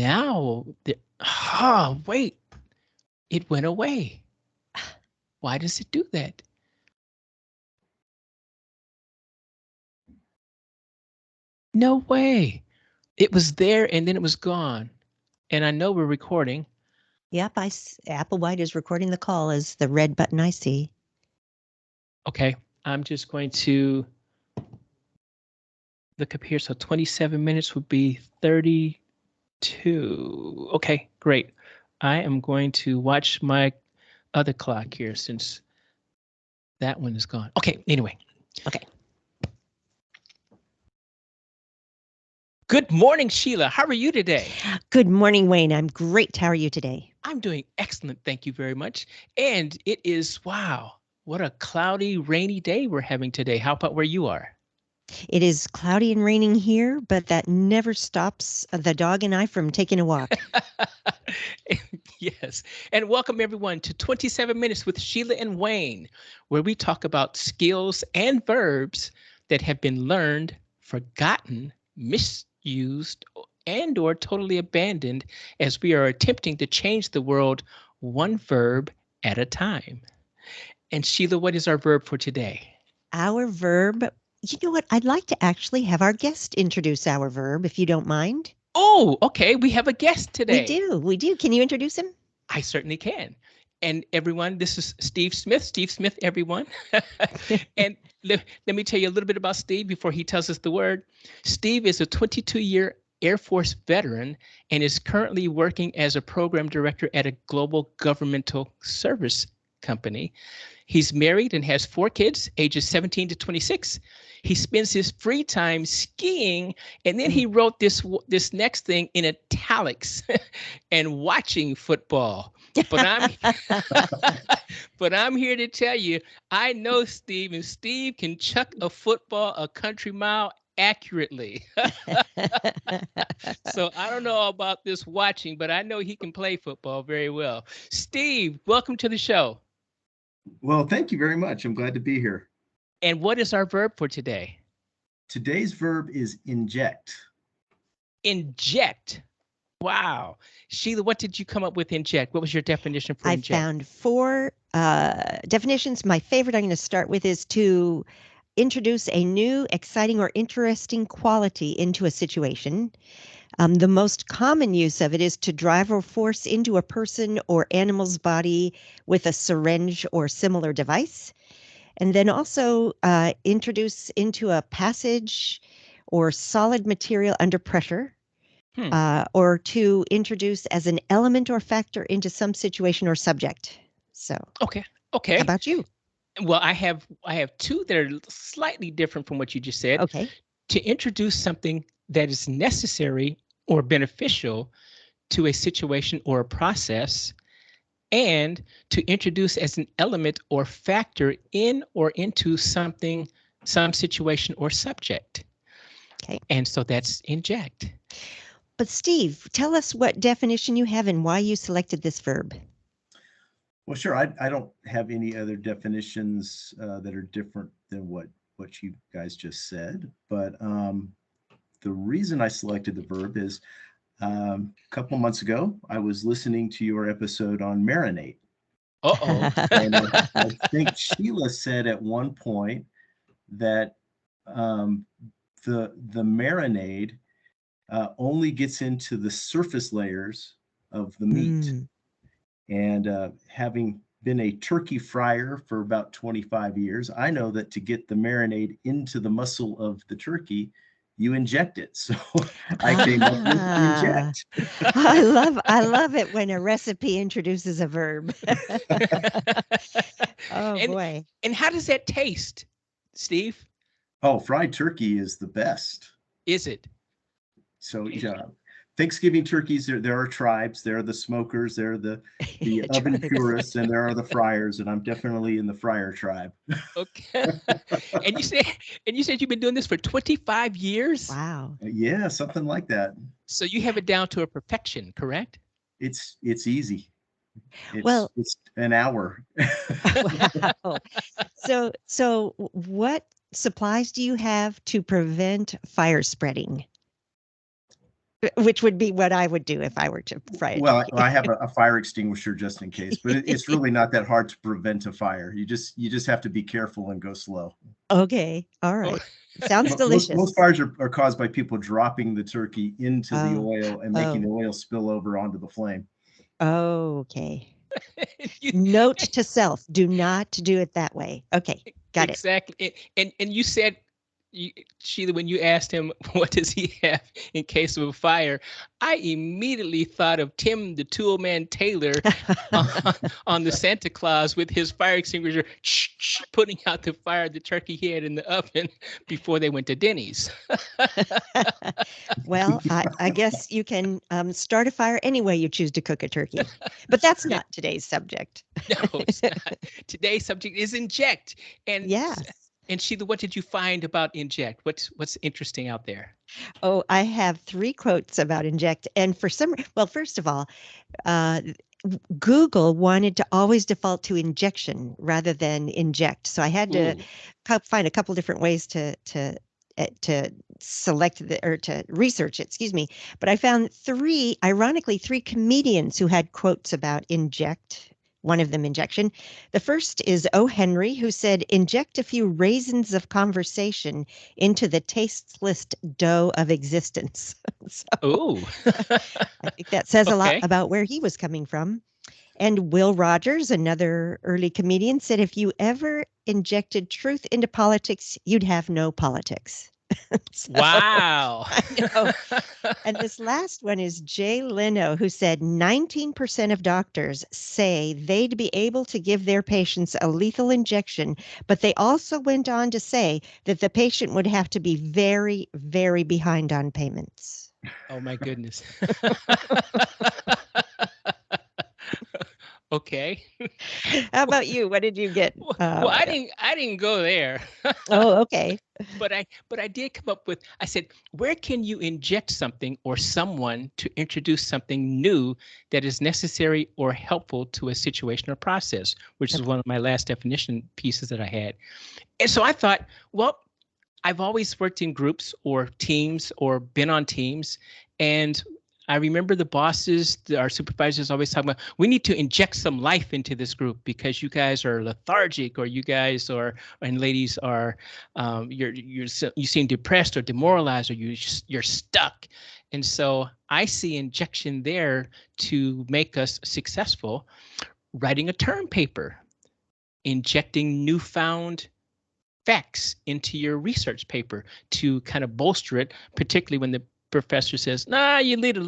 now, wait, it went away. Why does it do that? No way. It was there and then it was gone. And I know we're recording. Yep, Applewhite is recording the call as the red button I see. Okay, I'm just going to look up here. So 27 minutes would be 32. Okay, great. I am going to watch my other clock here since that one is gone. Okay, anyway. Okay. Good morning, Sheila. How are you today? Good morning, Wayne. I'm great. How are you today? I'm doing excellent. Thank you very much. And it is, wow, what a cloudy, rainy day we're having today. How about where you are? It is cloudy and raining here, but that never stops the dog and I from taking a walk. Yes. And welcome everyone to 27 Minutes with Sheila and Wayne, where we talk about skills and verbs that have been learned, forgotten, misused, and or totally abandoned as we are attempting to change the world one verb at a time. And Sheila, what is our verb for today? Our verb, you know what? I'd like to actually have our guest introduce our verb, if you don't mind. Oh, okay. We have a guest today. We do. Can you introduce him? I certainly can. And everyone, this is Steve Smith. Steve Smith, everyone. And let me tell you a little bit about Steve before he tells us the word. Steve is a 22-year Air Force veteran and is currently working as a program director at a global governmental service company. He's married and has 4 kids, ages 17 to 26. He spends his free time skiing, and then he wrote this next thing in italics and watching football. But I'm but I'm here to tell you, I know Steve, and Steve can chuck a football a country mile accurately. So I don't know about this watching, but I know he can play football very well. Steve, welcome to the show. Well, thank you very much. I'm glad to be here. And what is our verb for today? Today's verb is inject. Inject. Wow. Sheila, what did you come up with inject? What was your definition for inject? I found 4 definitions. My favorite I'm going to start with is to introduce a new, exciting, or interesting quality into a situation. The most common use of it is to drive or force into a person or animal's body with a syringe or similar device. And then also introduce into a passage or solid material under pressure. Or to introduce as an element or factor into some situation or subject. So, okay. How about you? Well, I have 2 that are slightly different from what you just said. Okay. To introduce something that is necessary or beneficial to a situation or a process, and to introduce as an element or factor in or into something, some situation or subject. Okay. And so that's inject. But Steve, tell us what definition you have and why you selected this verb. Well, sure. I don't have any other definitions that are different than what you guys just said. But the reason I selected the verb is a couple months ago, I was listening to your episode on marinate. Uh-oh. And I think Sheila said at one point that the marinade only gets into the surface layers of the meat. And having been a turkey fryer for about 25 years, I know that to get the marinade into the muscle of the turkey, you inject it. So I came up with inject. I love it when a recipe introduces a verb. Boy. And how does that taste, Steve? Oh, fried turkey is the best. Is it? So yeah, Thanksgiving turkeys, there are tribes. There are the smokers, there are the oven purists, and there are the fryers, and I'm definitely in the fryer tribe. Okay. And you said you've been doing this for 25 years? Wow. Yeah, something like that. So you have it down to a perfection, correct? It's easy. It's an hour. Wow. So what supplies do you have to prevent fire spreading? which would be what I would do if I were to fry a Well, turkey. I have a fire extinguisher just in case, but it's really not that hard to prevent a fire. You just have to be careful and go slow. Okay, all Oh, right. Sounds Most delicious. fires are caused by people dropping the turkey into the Oh, oil and making oh, the oil spill over onto the flame. okay. you- Note to self, do not do it that way. Okay, got it. exactly. And you said, you, Sheila, when you asked him what does he have in case of a fire, I immediately thought of Tim the Toolman Taylor on, on the Santa Claus with his fire extinguisher, putting out the fire the turkey he had in the oven before they went to Denny's. Well, I guess you can start a fire any way you choose to cook a turkey, but that's And not today's subject. no, it's not. Today's subject is Inject. And Yes. and Sheila, what did you find about Inject? What's interesting out there? Oh, I have three quotes about Inject. And for some, well, first of all, uh, Google wanted to always default to injection rather than inject. So I had to Ooh. find a couple different ways to select the or to research it, excuse me. But I found three, ironically, three comedians who had quotes about inject. One of them injection. The first is O. Henry, who said, "Inject a few raisins of conversation into the tasteless dough of existence." So Ooh. I think that says a lot Okay. about where he was coming from. And Will Rogers, another early comedian, said, "If you ever injected truth into politics, you'd have no politics." So Wow. I know. And this last one is Jay Leno, who said 19% of doctors say they'd be able to give their patients a lethal injection, but they also went on to say that the patient would have to be very, very behind on payments. Oh my goodness. Okay. How about you? What did you get? Well, I didn't go there. Oh, okay. But I did come up with, I said, where can you inject something or someone to introduce something new that is necessary or helpful to a situation or process, which is Okay. one of my last definition pieces that I had. And so I thought, well, I've always worked in groups or teams or been on teams. And I remember the bosses, our supervisors always talking about, we need to inject some life into this group because you guys are lethargic or you guys are, and ladies are, you seem depressed or demoralized or you're stuck. And so I see injection there to make us successful, writing a term paper, injecting newfound facts into your research paper to kind of bolster it, particularly when the professor says, nah, you need a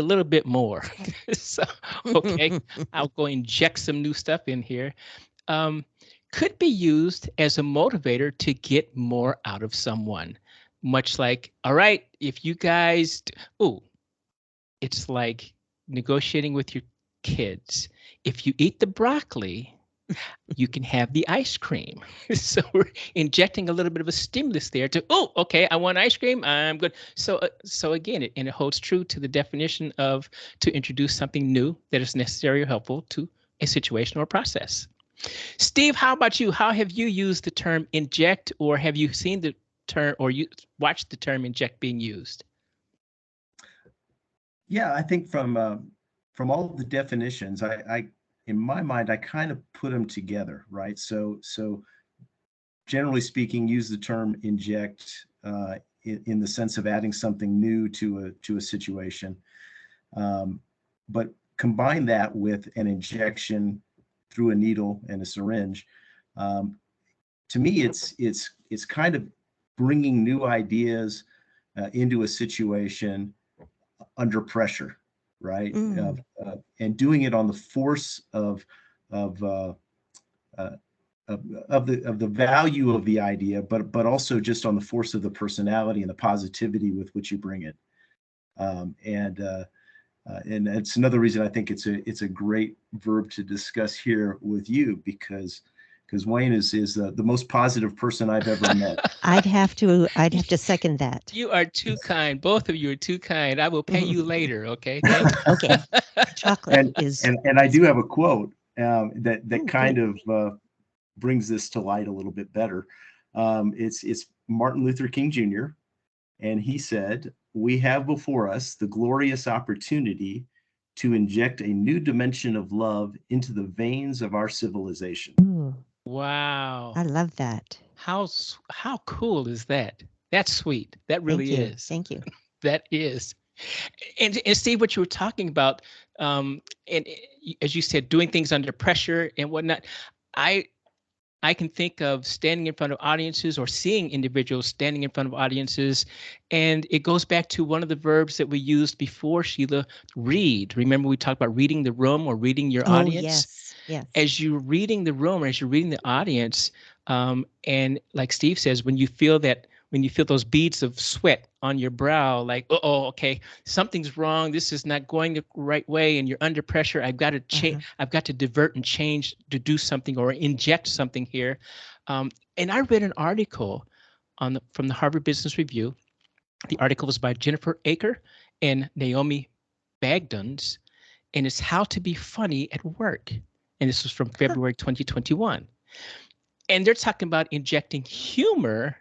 little bit more. So, okay, I'll go inject some new stuff in here. Um, could be used as a motivator to get more out of someone. Much like, all right, if you guys, oh, it's like negotiating with your kids. If you eat the broccoli, you can have the ice cream. So we're injecting a little bit of a stimulus there to, oh, okay, I want ice cream. I'm good. So again, and it holds true to the definition of to introduce something new that is necessary or helpful to a situation or process. Steve, how about you? How have you used the term inject, or have you seen the term, or you watched the term inject being used? Yeah, I think from all of the definitions, I in my mind, I kind of put them together, right? So generally speaking, use the term inject in the sense of adding something new to a situation, but combine that with an injection through a needle and a syringe. Um, to me, it's kind of bringing new ideas into a situation under pressure, right? Mm. And doing it on the force of uh, of the value of the idea, but also just on the force of the personality and the positivity with which you bring it. And it's another reason I think it's a great verb to discuss here with you because Wayne is the most positive person I've ever met. I'd have to second that. You are too kind. Both of you are too kind. I will pay you later. Okay. Thank you. Okay. Chocolate And is and I do have a quote that kind good. of brings this to light a little bit better. It's Martin Luther King Jr. and he said, we have before us the glorious opportunity to inject a new dimension of love into the veins of our civilization. Ooh, Wow. I love that. How cool is that? That's sweet. That Thank really you. is. Thank you. That is. And Steve, what you were talking about, and as you said, doing things under pressure and whatnot, I I can think of standing in front of audiences or seeing individuals standing in front of audiences. And it goes back to one of the verbs that we used before, Sheila, read. Remember, we talked about reading the room or reading your Oh, audience? yes. Yes. As you're reading the room or as you're reading the audience, and like Steve says, when you feel those beads of sweat on your brow, like, oh, okay, something's wrong. This is not going the right way, and you're under pressure. I've got to change. I've got to divert and change to do something or inject something here. And I read an article from the Harvard Business Review. The article was by Jennifer Aker and Naomi Bagdons, and it's how to be funny at work. And this was from February 2021. And they're talking about injecting humor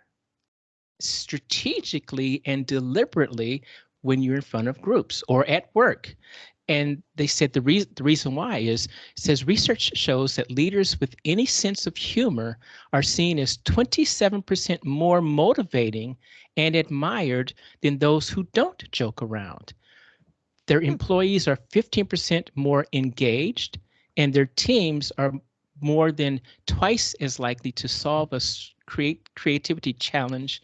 strategically and deliberately when you're in front of groups or at work. And they said the reason why is, it says research shows that leaders with any sense of humor are seen as 27% more motivating and admired than those who don't joke around. Their employees are 15% more engaged, and their teams are more than twice as likely to solve a creativity challenge,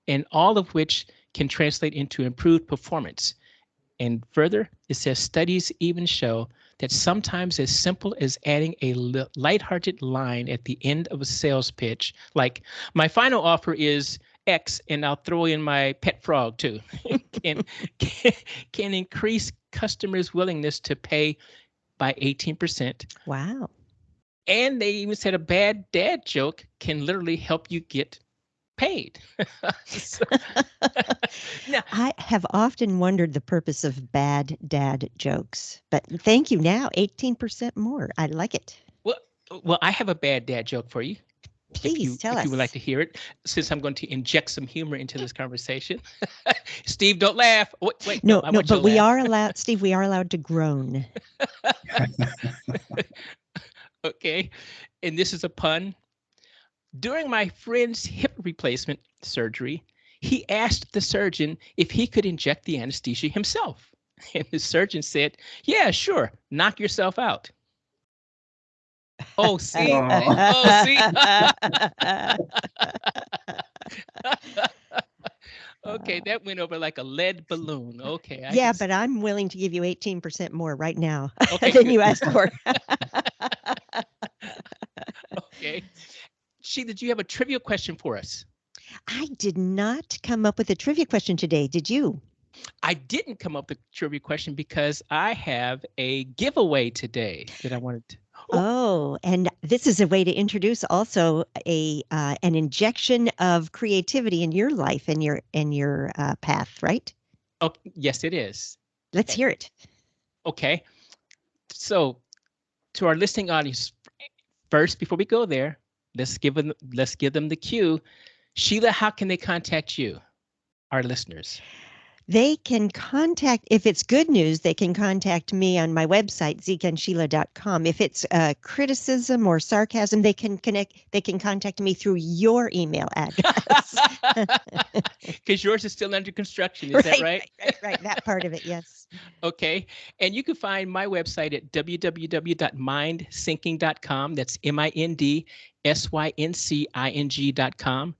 and all of which can translate into improved performance. And further, it says studies even show that sometimes as simple as adding a lighthearted line at the end of a sales pitch, like, my final offer is X, and I'll throw in my pet frog too, can, can, can increase customers' willingness to pay by 18%. Wow. And they even said a bad dad joke can literally help you get paid. So, now, I have often wondered the purpose of bad dad jokes, but thank you. Now, 18% more. I like it. well, well, I have a bad dad joke for you. Please tell If you would like us. to hear it, since I'm going to inject some humor into this conversation. Steve, don't laugh. Wait, no, No, I no, want you but to we laugh. are allowed, Steve, we are allowed to groan. Okay, and this is a pun. During my friend's hip replacement surgery, he asked the surgeon if he could inject the anesthesia himself. And the surgeon said, "Yeah, sure, knock yourself out." Oh, see? Oh. Oh, see? Okay, that went over like a lead balloon. Okay, I can Yeah, see. but I'm willing to give you 18% more right now Okay, than good. you asked for. Okay. Sheila, do you have a trivia question for us? I did not come up with a trivia question today. Did you? I didn't come up with a trivia question because I have a giveaway today that I wanted to. Oh, Oh, and this is a way to introduce also a an injection of creativity in your life and your path, right? oh, yes, it is. Let's Okay. hear it. Okay. So, to our listening audience, first, before we go there, let's give them the cue. Sheila, how can they contact you, our listeners? They can contact, if it's good news, they can contact me on my website, zekeandsheila.com. If it's criticism or sarcasm, they can contact me through your email address. Because yours is still under construction, is that Right, right? right. That part of it, yes. Okay. And you can find my website at www.mindsyncing.com. That's MINDSYNCING.com.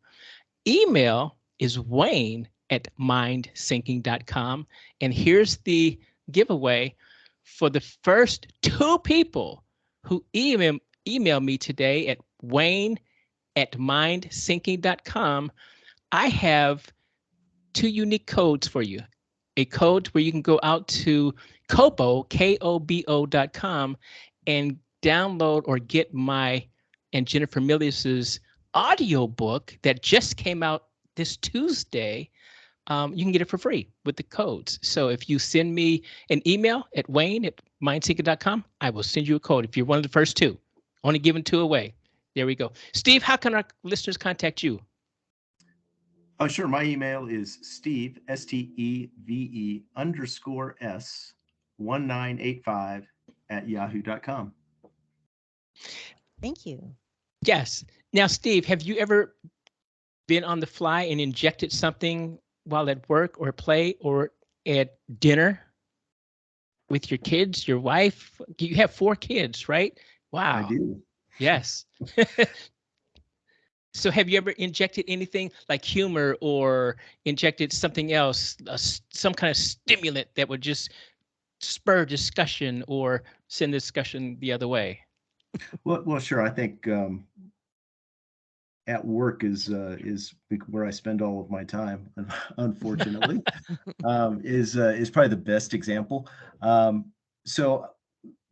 Email is wayne@mindsyncing.com. And here's the giveaway for the first two people who email me today at wayne@mindsyncing.com. I have two unique codes for you. A code where you can go out to Kobo, KOBO.com, and download or get my and Jennifer Milius's audio book that just came out this Tuesday. You can get it for free with the codes. So if you send me an email at wayne@mindseeker.com, I will send you a code if you're one of the first two. Only giving two away. There we go. Steve, how can our listeners contact you? Oh, sure. My email is Steve, Steve _S 1985 at yahoo.com. Thank you. Yes. Now, Steve, have you ever been on the fly and injected something while at work or play or at dinner with your kids, your wife? You have 4 kids, right? I Wow. do. Yes. So have you ever injected anything like humor or injected something else, some kind of stimulant that would just spur discussion or send discussion the other way? Well, sure. I think at work is where I spend all of my time. Unfortunately, is probably the best example. So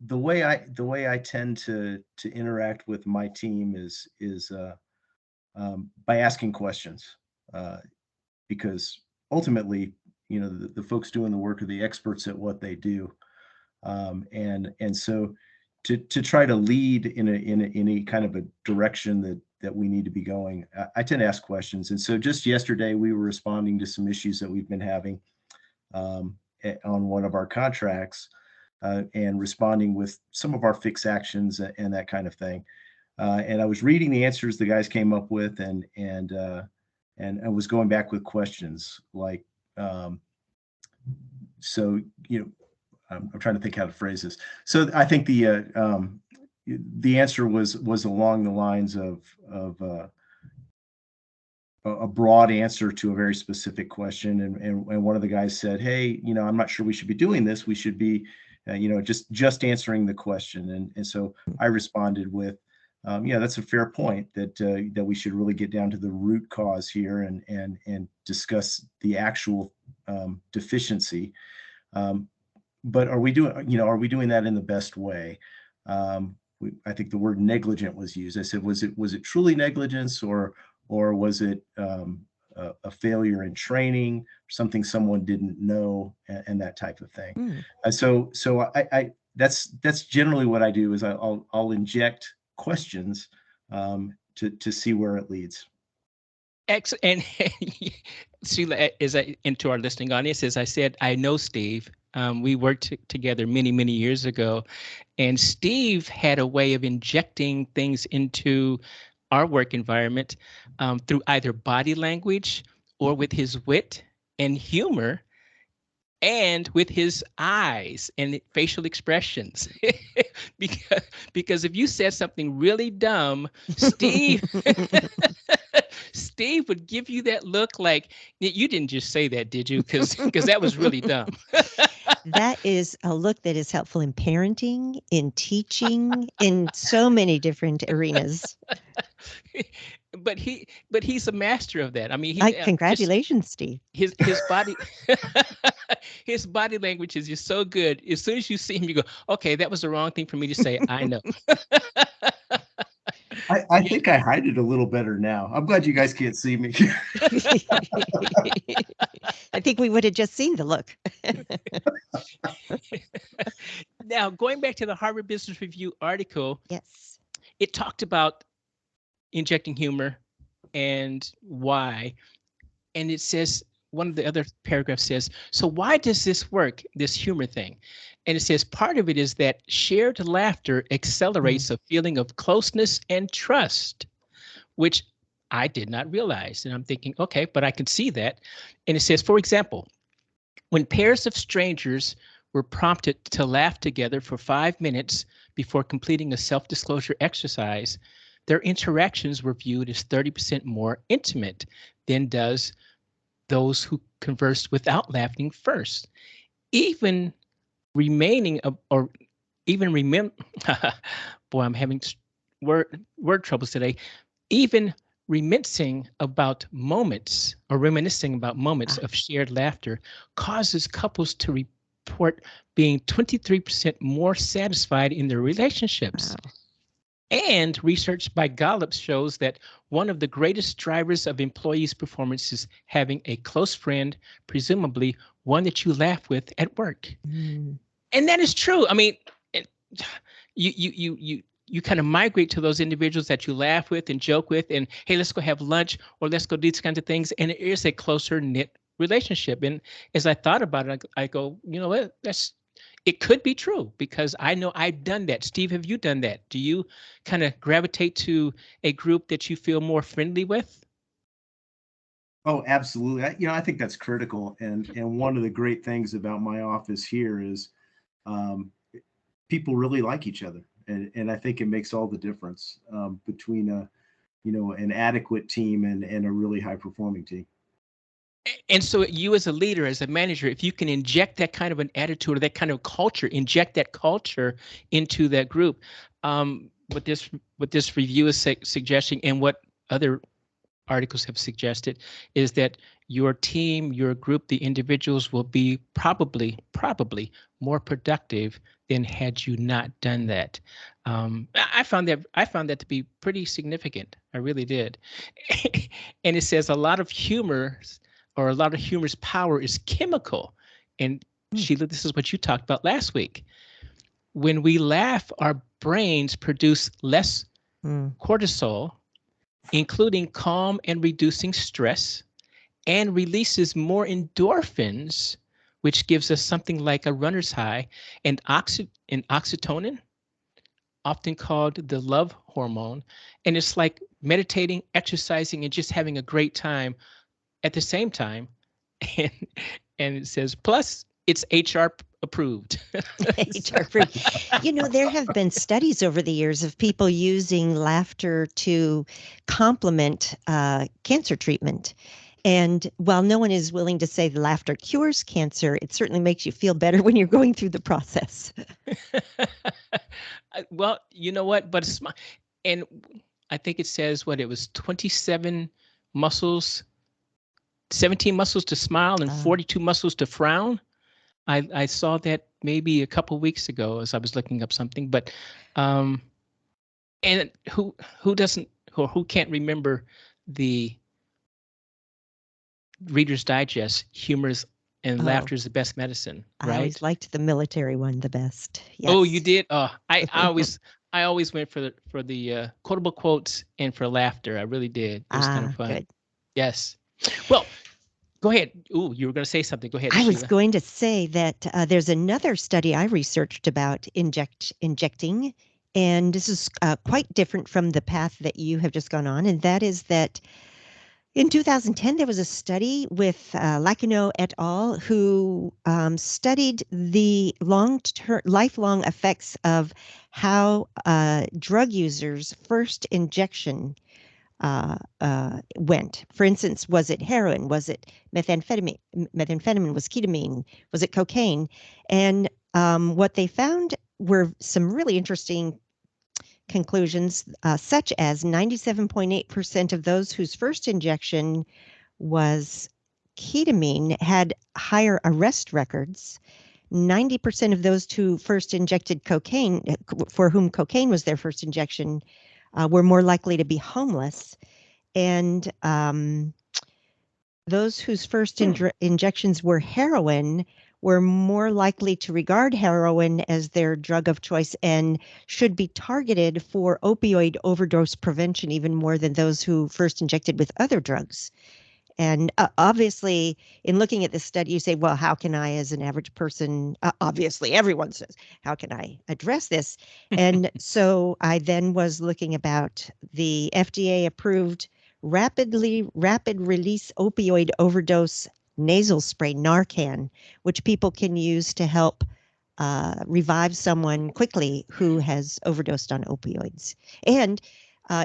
the way I tend to interact with my team is by asking questions, uh, because ultimately, the folks doing the work are the experts at what they do, and so to try to lead in a kind of a direction that we need to be going, I tend to ask questions. And so just yesterday, we were responding to some issues that we've been having on one of our contracts, and responding with some of our fix actions and that kind of thing. And I was reading the answers the guys came up with, and I was going back with questions like, um, so I'm trying to think how to phrase this. So I think the answer was along the lines of a broad answer to a very specific question, and one of the guys said, "Hey, I'm not sure we should be doing this. We should be, just answering the question." And so I responded with, "Yeah, that's a fair point. That we should really get down to the root cause here and discuss the actual deficiency. Um, but are we doing that in the best way?" I think the word negligent was used. I said, was it truly negligence, or was it a failure in training, something someone didn't know, and that type of thing. Mm. So that's generally what I do is I'll inject questions, to see where it leads. And Sheila, into our listening audience, as I said, I know Steve. We worked together many, many years ago, and Steve had a way of injecting things into our work environment through either body language or with his wit and humor and with his eyes and facial expressions. because because if you said something really dumb, Steve Steve would give you that look like you didn't just say that, did you? Because that was really dumb. That is a look that is helpful in parenting, in teaching, in so many different arenas. But he's a master of that. I mean, he just Congratulations, Steve. his body his body language is just so good. As soon as you see him, you go, okay, that was the wrong thing for me to say. I know. I think I hide it a little better now. I'm glad you guys can't see me. I think we would have just seen the look. Now, going back to the Harvard Business Review article, Yes. it talked about injecting humor and why. And it says, one of the other paragraphs says, so why does this work, this humor thing? And it says, part of it is that shared laughter accelerates a feeling of closeness and trust, which I did not realize. And I'm thinking, okay, but I can see that. And it says, for example, when pairs of strangers were prompted to laugh together for 5 minutes before completing a self-disclosure exercise, their interactions were viewed as 30% more intimate than does those who conversed without laughing first. Even remaining or even remember boy, I'm having word troubles today. Even reminiscing about moments of shared laughter causes couples to report being 23% more satisfied in their relationships. Wow. And research by Gallup shows that one of the greatest drivers of employees' performance is having a close friend, presumably one that you laugh with at work. Mm. And that is true. I mean, you you kind of migrate to those individuals that you laugh with and joke with, and hey, let's go have lunch or let's go do these kinds of things, and it is a closer knit relationship. And as I thought about it, I go, you know what, that's it could be true because I know I've done that. Steve, have you done that? Do you kind of gravitate to a group that you feel more friendly with? Oh, absolutely. I think that's critical. And one of the great things about my office here is um, people really like each other, and I think it makes all the difference between an adequate team and a really high performing team. And so you as a leader, as a manager, if you can inject that kind of an attitude or that kind of culture, inject that culture into that group, what this review is suggesting, and what other articles have suggested, is that your team, your group, the individuals will be probably more productive than had you not done that. I found that to be pretty significant. I really did. And it says a lot of humor, or a lot of humor's power is chemical. And Mm, Sheila, this is what you talked about last week. When we laugh, our brains produce less mm. cortisol, including calm and reducing stress, and releases more endorphins, which gives us something like a runner's high, and oxytocin, often called the love hormone. And it's like meditating, exercising, and just having a great time at the same time. And, and it says, plus it's HR approved. HR approved. There have been studies over the years of people using laughter to complement cancer treatment. And while no one is willing to say laughter cures cancer, it certainly makes you feel better when you're going through the process. Well, you know what? But it's and I think it says what it was 27 muscles, 17 muscles to smile and Uh, 42 muscles to frown. I saw that maybe a couple weeks ago as I was looking up something, but um, and who doesn't, or who can't remember the Reader's Digest, humor's and oh, laughter is the best medicine, I always right? liked the military one the best. Oh, you Yes. did? Oh, I always went for the quotable quotes and for laughter. I really did. It was kind of fun. Good. Yes. Well, go ahead. Ooh, you were going to say something. Go ahead, I was Sheila. going to say that there's another study I researched about injecting, and this is quite different from the path that you have just gone on, and that is that in 2010 there was a study with Lacano et al. Who studied the lifelong effects of how drug users' first injection went. For instance, was it heroin? Was it methamphetamine? Methamphetamine was ketamine. Was it cocaine? And what they found were some really interesting conclusions, such as 97.8% of those whose first injection was ketamine had higher arrest records. 90% of those who first injected cocaine, for whom cocaine was their first injection, were more likely to be homeless. And those whose first injections were heroin were more likely to regard heroin as their drug of choice and should be targeted for opioid overdose prevention even more than those who first injected with other drugs. And obviously, in looking at this study, you say, well, how can I, as an average person, obviously, everyone says, how can I address this? And so I then was looking about the FDA approved rapid release opioid overdose nasal spray, Narcan, which people can use to help revive someone quickly who has overdosed on opioids. And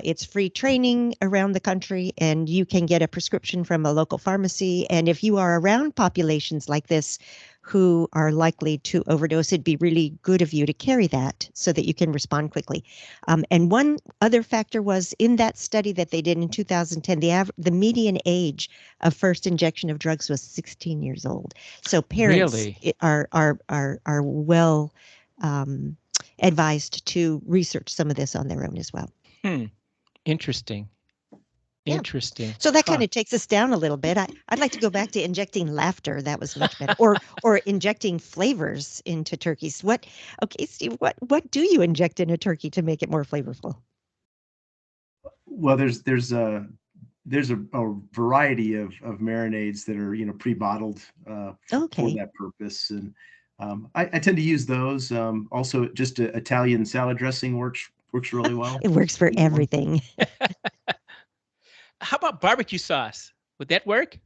it's free training around the country, and you can get a prescription from a local pharmacy. And if you are around populations like this who are likely to overdose, it'd be really good of you to carry that so that you can respond quickly. And one other factor was in that study that they did in 2010, the median age of first injection of drugs was 16 years old. So parents Really? are well um, advised to research some of this on their own as well. Hmm. Interesting. Yeah. Interesting. So that kind Huh. of takes us down a little bit. I'd like to go back to injecting laughter. That was much better. Or injecting flavors into turkeys. Okay, Steve, what do you inject in a turkey to make it more flavorful? Well, there's a variety of marinades that are pre-bottled for Okay. that purpose, and I tend to use those. Also, just Italian salad dressing works really well. It works for Either one. everything. How about barbecue sauce? Would that work?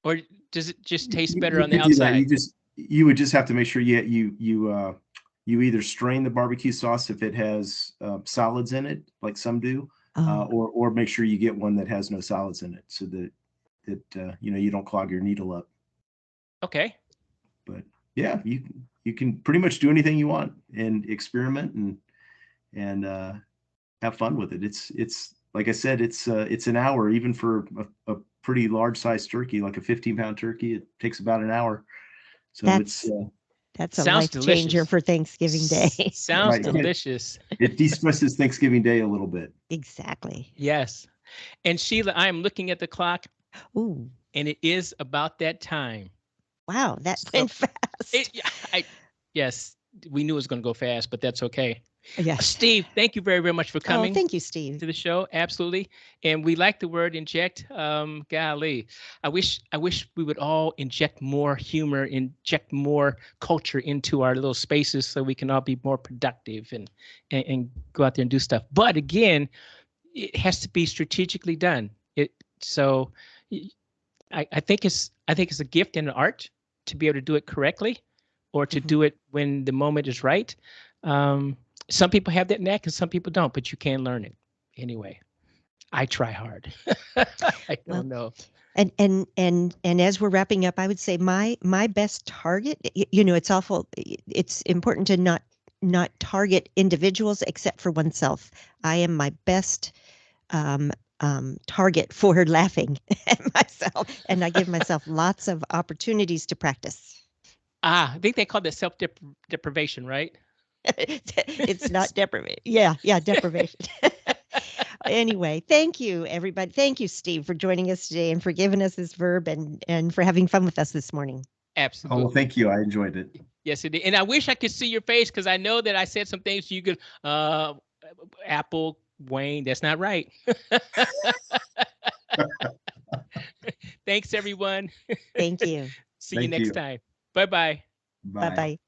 Or does it just taste better You on the could do that. outside? You would just have to make sure you either strain the barbecue sauce if it has solids in it, like some do, Oh, or make sure you get one that has no solids in it, so that you don't clog your needle up. Okay. But yeah, you can pretty much do anything you want and experiment and have fun with it. It's like I said, it's an hour even for a pretty large sized turkey, like a 15-pound turkey. It takes about an hour. So it's that's that's a Sounds life changer delicious. for Thanksgiving Day. Sounds right. delicious. It de-stresses Thanksgiving Day a little bit. Exactly. Yes. And Sheila, I am looking at the clock Ooh, and it is about that time. wow, that So went fast. it, I, yes, we knew it was going to go fast, but that's okay. Yes. Steve, thank you very, very much for Oh, coming thank you, Steve. to the show. Absolutely. And we like the word inject. Golly, I wish we would all inject more humor, inject more culture into our little spaces so we can all be more productive and go out there and do stuff. But again, it has to be strategically done. So I think it's a gift and an art to be able to do it correctly or to Mhm. do it when the moment is right. Um, some people have that knack and some people don't, but you can learn it anyway. I try hard. I Well, don't know. and as we're wrapping up, I would say my best target. It's awful. It's important to not target individuals except for oneself. I am my best um, target for laughing at myself, and I give myself lots of opportunities to practice. I think they call that self deprivation, right? It's not deprivation. Yeah, yeah, deprivation. Anyway, thank you, everybody. Thank you, Steve, for joining us today and for giving us this verb and for having fun with us this morning. Oh, well, Absolutely. thank you. I enjoyed it. Yes, it did. And I wish I could see your face because I know that I said some things you could, Apple, Wayne, that's not right. Thanks, everyone. Thank you. See you Thank next you. time. Bye bye. Bye Bye. bye.